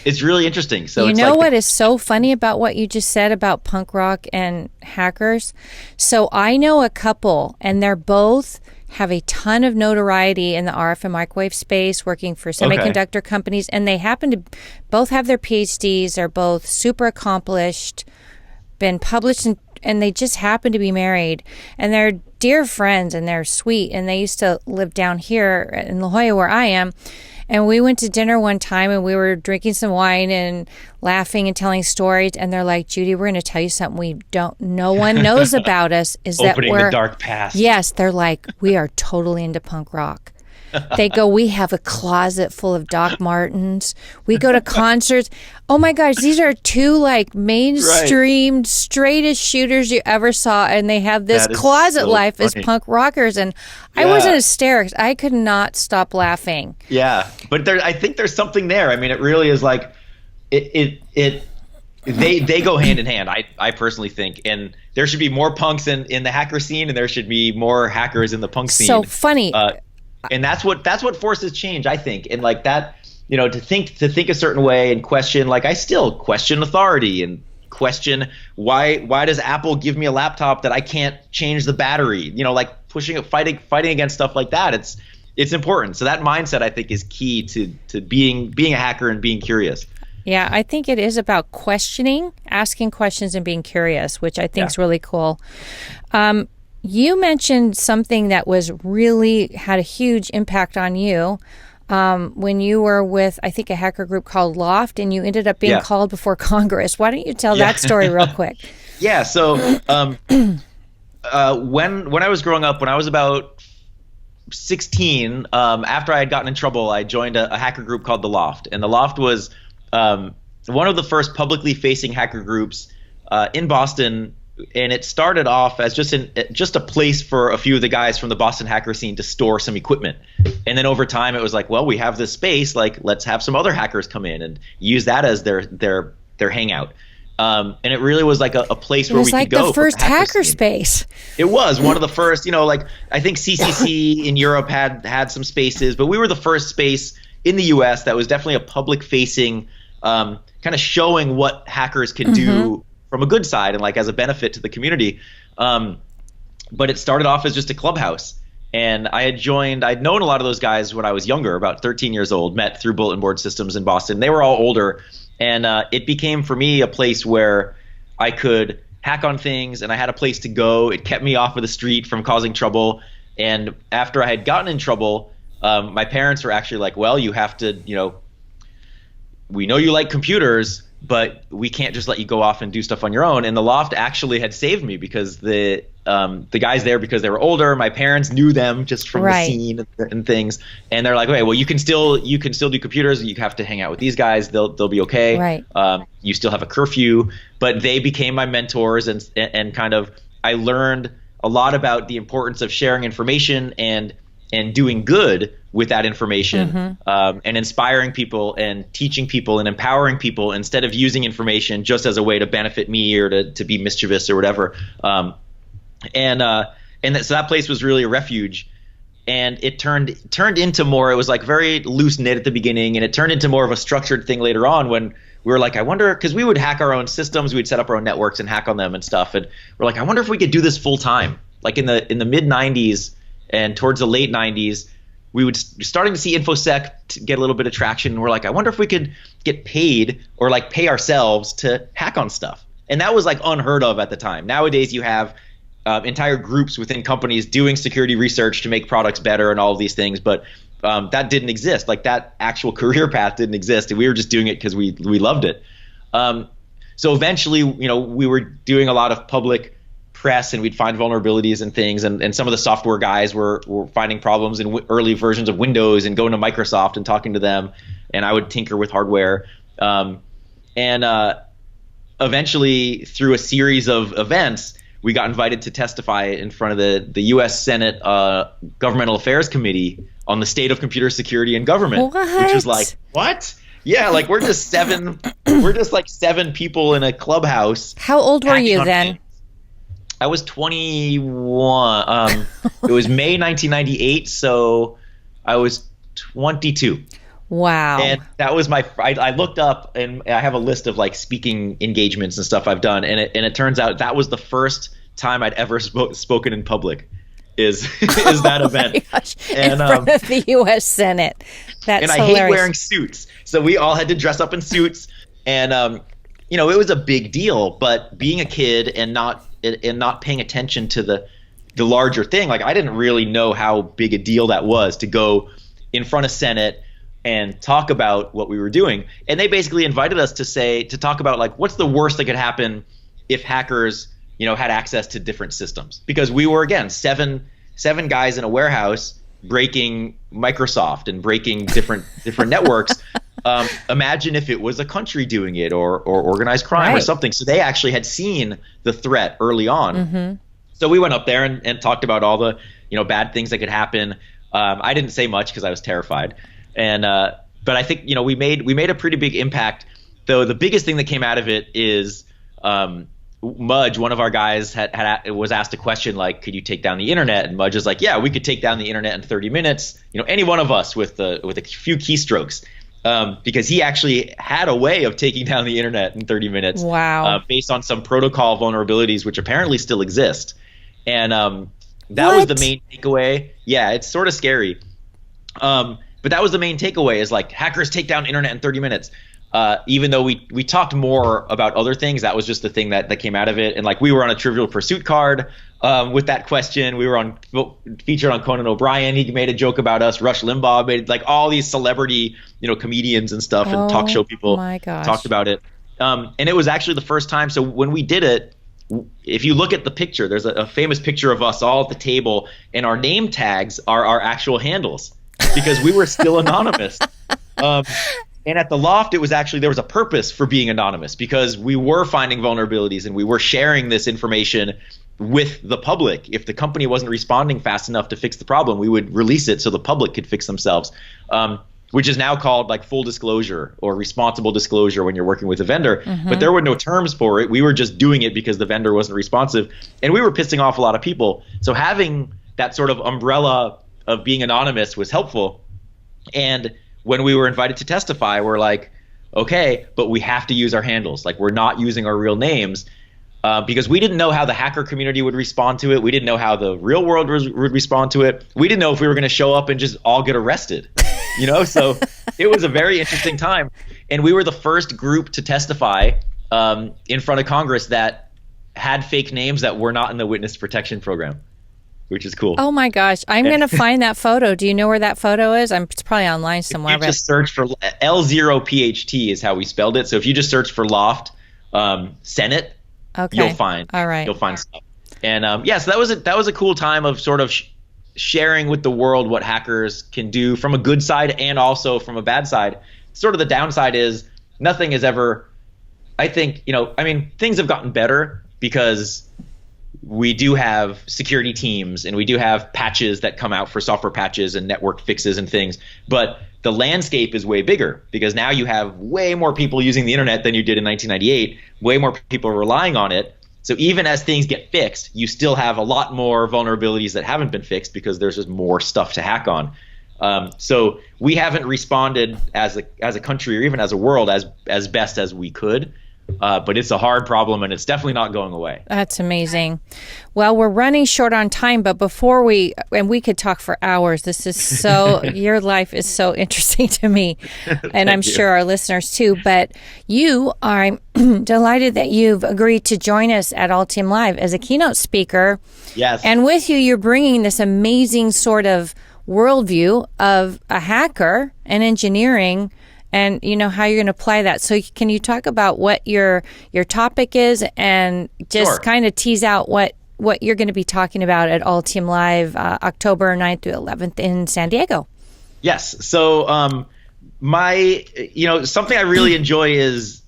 it's really interesting. So what is so funny about what you just said about punk rock and hackers? So I know a couple, and they're both have a ton of notoriety in the RF and microwave space, working for semiconductor companies, and they happen to both have their PhDs. They're both super accomplished, been published, and they just happen to be married, and they're dear friends, and they're sweet, and they used to live down here in La Jolla where I am. And we went to dinner one time, and we were drinking some wine and laughing and telling stories. And they're like, Judy, we're going to tell you something no one knows about us is that opening the dark past. Yes, they're like, we are totally into punk rock. They go, we have a closet full of Doc Martens. We go to concerts. Oh my gosh, these are two like mainstream, straightest shooters you ever saw, and they have this closet life as punk rockers. And I was in hysterics. I could not stop laughing. Yeah, but I think there's something there. I mean, it really is like they go hand in hand. I personally think, and there should be more punks in the hacker scene, and there should be more hackers in the punk scene. So funny. And that's what forces change, I think. And like that, to think a certain way and question, like I still question authority and question why does Apple give me a laptop that I can't change the battery? Like fighting against stuff like that. It's important. So that mindset, I think, is key to being a hacker and being curious. Yeah, I think it is about questioning, asking questions, and being curious, which I think is really cool. You mentioned something that was really had a huge impact on you when you were with, I think, a hacker group called Loft, and you ended up being called before Congress. Why don't you tell that story real quick? Yeah. So when I was growing up, when I was about 16, after I had gotten in trouble, I joined a hacker group called the Loft, and the Loft was one of the first publicly facing hacker groups in Boston. And it started off as just a place for a few of the guys from the Boston hacker scene to store some equipment. And then over time, it was like, well, we have this space, like let's have some other hackers come in and use that as their hangout. And it really was like a place where we could go. It was like the first hacker space. It was one of the first. Like I think CCC in Europe had some spaces, but we were the first space in the U.S. that was definitely a public-facing, kind of showing what hackers can do from a good side and like as a benefit to the community. But it started off as just a clubhouse, and I'd known a lot of those guys when I was younger, about 13 years old, met through bulletin board systems in Boston. They were all older, and it became for me a place where I could hack on things, and I had a place to go. It kept me off of the street from causing trouble. And after I had gotten in trouble, my parents were actually like, well, you have to, we know you like computers, but we can't just let you go off and do stuff on your own. And the Loft actually had saved me because the guys there, because they were older, my parents knew them just from the scene and things. And they're like, okay, well, you can still do computers. You have to hang out with these guys. They'll be okay. Right. You still have a curfew, but they became my mentors, and kind of I learned a lot about the importance of sharing information and doing good with that information, and inspiring people and teaching people and empowering people instead of using information just as a way to benefit me or to be mischievous or whatever. So that place was really a refuge. and it turned into more. It was like very loose knit at the beginning, and it turned into more of a structured thing later on when we were like, I wonder, because we would hack our own systems, we'd set up our own networks and hack on them and stuff, and we're like, I wonder if we could do this full time. Like in the mid 90s and towards the late 90s, we would starting to see InfoSec get a little bit of traction, and we're like, I wonder if we could get paid or like pay ourselves to hack on stuff. And that was like unheard of at the time. Nowadays, you have entire groups within companies doing security research to make products better and all of these things, but that didn't exist. Like that actual career path didn't exist, and we were just doing it because we loved it. So eventually, we were doing a lot of public press, and we'd find vulnerabilities and things, and some of the software guys were finding problems in early versions of Windows and going to Microsoft and talking to them, and I would tinker with hardware. Eventually, through a series of events, we got invited to testify in front of the U.S. Senate Governmental Affairs Committee on the state of computer security and government, which was like, what? Yeah, like we're just like seven people in a clubhouse. How old were you then? I was 21. It was May 1998, so I was 22. Wow. And that was I looked up, and I have a list of like speaking engagements and stuff I've done, and it turns out that was the first time I'd ever spoken in public is that event. My gosh. And, in front of the U.S. Senate. That's and I hilarious. hate wearing suits, so we all had to dress up in suits, and it was a big deal. But being a kid and not paying attention to the larger thing, like I didn't really know how big a deal that was to go in front of Senate and talk about what we were doing. And they basically invited us to talk about like what's the worst that could happen if hackers had access to different systems, because we were, again, seven guys in a warehouse breaking Microsoft and breaking different networks. Imagine if it was a country doing it, or organized crime, right, or something. So they actually had seen the threat early on. Mm-hmm. So we went up there and talked about all the bad things that could happen. I didn't say much because I was terrified. But I think we made a pretty big impact. Though the biggest thing that came out of it is Mudge, one of our guys, was asked a question like, "Could you take down the internet?" And Mudge is like, "Yeah, we could take down the internet in 30 minutes. Any one of us with a few keystrokes." Because he actually had a way of taking down the internet in 30 minutes. Wow. Based on some protocol vulnerabilities, which apparently still exist. And that was the main takeaway. Yeah, it's sort of scary. But that was the main takeaway, is like hackers take down internet in 30 minutes. Even though we talked more about other things, that was just the thing that came out of it. And like we were on a Trivial Pursuit card with that question. We were featured on Conan O'Brien. He made a joke about us. Rush Limbaugh made like all these celebrity comedians and stuff and talk show people talked about it. And it was actually the first time. So when we did it, if you look at the picture, there's a famous picture of us all at the table, and our name tags are our actual handles because we were still anonymous. And at the Loft, there was a purpose for being anonymous, because we were finding vulnerabilities and we were sharing this information with the public. If the company wasn't responding fast enough to fix the problem, we would release it so the public could fix themselves, which is now called like full disclosure or responsible disclosure when you're working with a vendor. Mm-hmm. But there were no terms for it. We were just doing it because the vendor wasn't responsive, and we were pissing off a lot of people. So having that sort of umbrella of being anonymous was helpful. And when we were invited to testify, we're like, okay, but we have to use our handles. Like, we're not using our real names, because we didn't know how the hacker community would respond to it. We didn't know how the real world would respond to it. We didn't know if we were going to show up and just all get arrested, So it was a very interesting time. And we were the first group to testify in front of Congress that had fake names that were not in the witness protection program, which is cool. Oh my gosh. I'm going to find that photo. Do you know where that photo is? It's probably online somewhere. If you just search for L0PHT is how we spelled it. So if you just search for Loft Senate, you'll find stuff. And so that was a cool time of sort of sharing with the world what hackers can do from a good side and also from a bad side. Sort of the downside is nothing is ever, I think, things have gotten better because we do have security teams and we do have patches that come out for software patches and network fixes and things. But the landscape is way bigger because now you have way more people using the internet than you did in 1998. Way more people relying on it. So even as things get fixed, you still have a lot more vulnerabilities that haven't been fixed because there's just more stuff to hack on. So we haven't responded as a country or even as a world as best as we could. But it's a hard problem, and it's definitely not going away. That's amazing. Well, we're running short on time, but before we could talk for hours. This is so, your life is so interesting to me, and I'm sure our listeners too. But I'm delighted that you've agreed to join us at AltiumLive as a keynote speaker. Yes. And with you, you're bringing this amazing sort of worldview of a hacker and engineering, and how you're going to apply that. So can you talk about what your topic is, and just kind of tease out what you're going to be talking about at AltiumLive October 9th through 11th in San Diego? Yes. So something I really enjoy is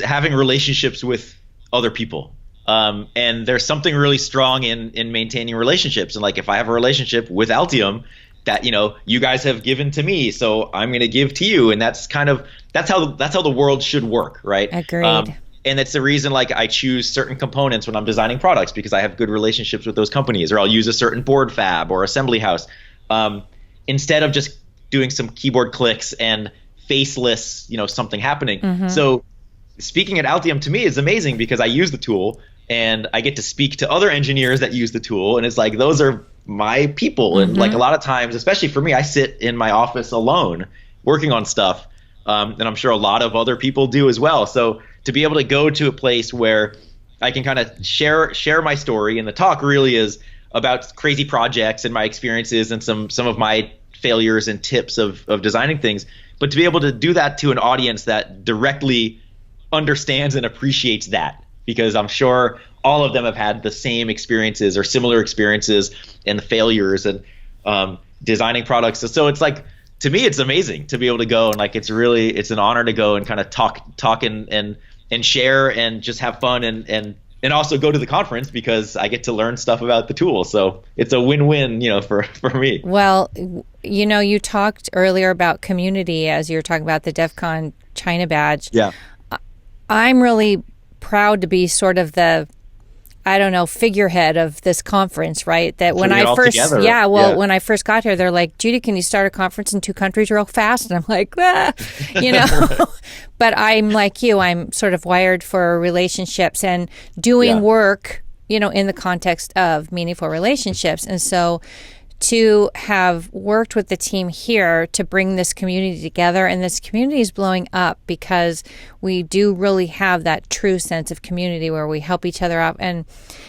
having relationships with other people. And there's something really strong in maintaining relationships. And like, if I have a relationship with Altium that you guys have given to me, so I'm going to give to you, and that's how the world should work, right? Agreed. And it's the reason like I choose certain components when I'm designing products, because I have good relationships with those companies, or I'll use a certain board fab or assembly house instead of just doing some keyboard clicks and faceless something happening. Mm-hmm. So speaking at Altium to me is amazing because I use the tool and I get to speak to other engineers that use the tool, and it's like those are my people. Mm-hmm. And like a lot of times, especially for me, I sit in my office alone working on stuff, and I'm sure a lot of other people do as well. So to be able to go to a place where I can kind of share my story, and the talk really is about crazy projects and my experiences and some of my failures and tips of designing things, but to be able to do that to an audience that directly understands and appreciates that, because I'm sure all of them have had the same experiences or similar experiences and the failures and designing products. So it's like, to me, it's amazing to be able to go, and like it's an honor to go and kind of talk and share and just have fun and also go to the conference because I get to learn stuff about the tool. So it's a win-win, for me. Well, you talked earlier about community as you were talking about the Defcon China badge. Yeah. I'm really proud to be sort of the, figurehead of this conference, right? That when I first, when I first got here, they're like, Judy, can you start a conference in 2 countries real fast? And I'm like, but I'm like you, I'm sort of wired for relationships and doing work, in the context of meaningful relationships. And so to have worked with the team here to bring this community together, and this community is blowing up because we do really have that true sense of community where we help each other out, and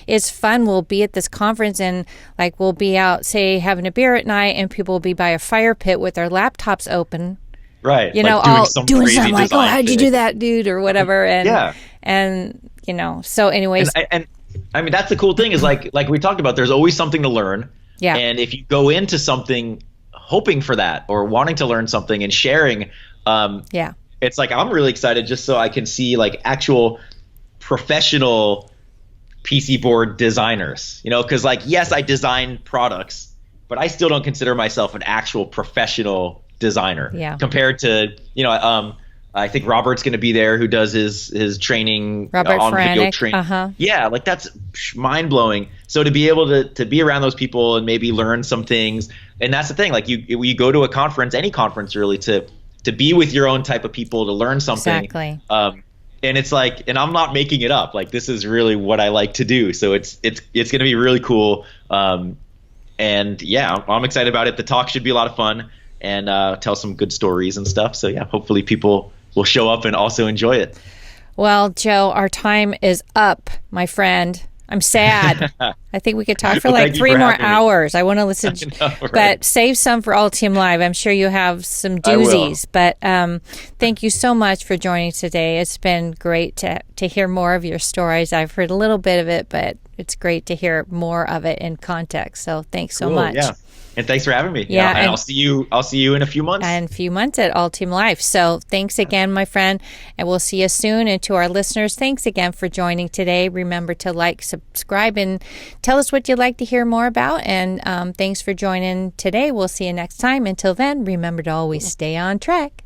it's fun. We'll be at this conference and like we'll be out, say, having a beer at night, and people will be by a fire pit with their laptops open, right? All doing something like, "Oh, how'd you do that, dude?" or whatever, and So, anyways, and I mean that's the cool thing is like we talked about. There's always something to learn. Yeah. And if you go into something hoping for that or wanting to learn something and sharing, it's like I'm really excited just so I can see like actual professional PC board designers, because like, yes, I design products, but I still don't consider myself an actual professional designer compared to, I think Robert's going to be there, who does his training on video training. Yeah, like that's mind blowing. So to be able to be around those people and maybe learn some things, and that's the thing. Like you go to a conference, any conference really, to be with your own type of people to learn something. Exactly. And it's like, and I'm not making it up. Like this is really what I like to do. So it's going to be really cool. And yeah, I'm excited about it. The talk should be a lot of fun and tell some good stories and stuff. So yeah, hopefully people will show up and also enjoy it. Well, Joe, our time is up, my friend. I'm sad. I think we could talk for like 3 more hours. I want to listen, but save some for AltiumLive. I'm sure you have some doozies. But thank you so much for joining today. It's been great to hear more of your stories. I've heard a little bit of it, but it's great to hear more of it in context. So thanks so much. Yeah. And thanks for having me. Yeah, and I'll see you in a few months. In a few months at AltiumLive. So thanks again, my friend, and we'll see you soon. And to our listeners, thanks again for joining today. Remember to like, subscribe, and tell us what you'd like to hear more about. And thanks for joining today. We'll see you next time. Until then, remember to always stay on track.